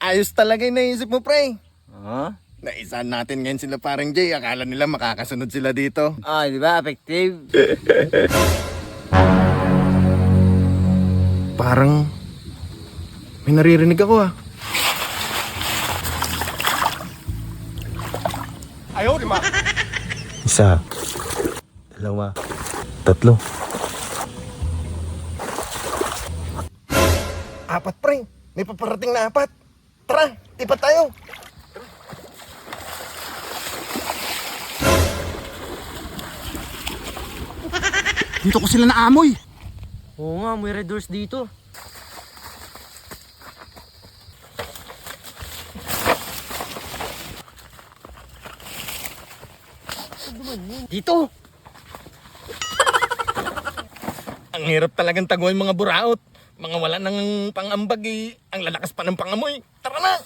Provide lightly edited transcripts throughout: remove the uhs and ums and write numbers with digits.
Ayos talaga yung naisip mo, pre. Huh? Naisahan natin ngayon sila parang Jay. Akala nila makakasunod sila dito. Ah, di ba? Effective. Parang may naririnig ako ah. Ayaw, di ma. Isa, dalawa, tatlo. Apat, pre. May paparating na apat. Tara, ipat tayo. Dito ko sila naamoy. Oo nga, may red doors dito. Dito! Ang hirap talagang taguin mga buraot. Mga wala nang pangambag eh. Ang lalakas pa ng pangamoy. Tara na!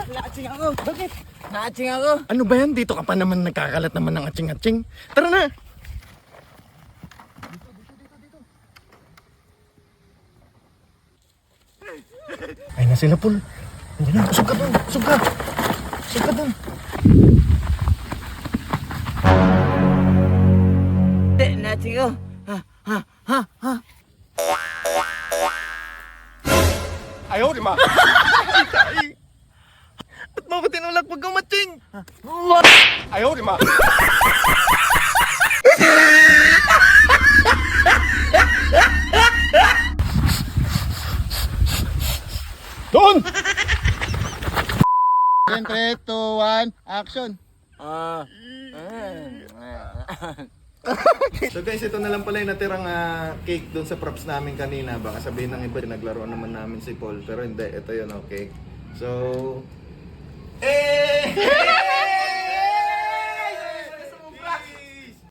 Naatsing ako! Bakit? Naatsing ako! Ano ba yan? Dito ka pa naman nagkakalat naman ng atsing-atsing. Tara na! Ay na sila, Paul. Hindi na, usog ka dun. Usog ka. Usog ka dun. Naatsing ako! Ayaw, di ma. At mo ba tinulak pag umatsing? Ayaw, di ma. Doon! 3, 2, 1, action! So guys, ito na lang pala yung natirang cake doon sa props namin kanina. Baka sabihin ng iba, naglaruan naman namin si Paul. Pero hindi, ito yun, okay. So,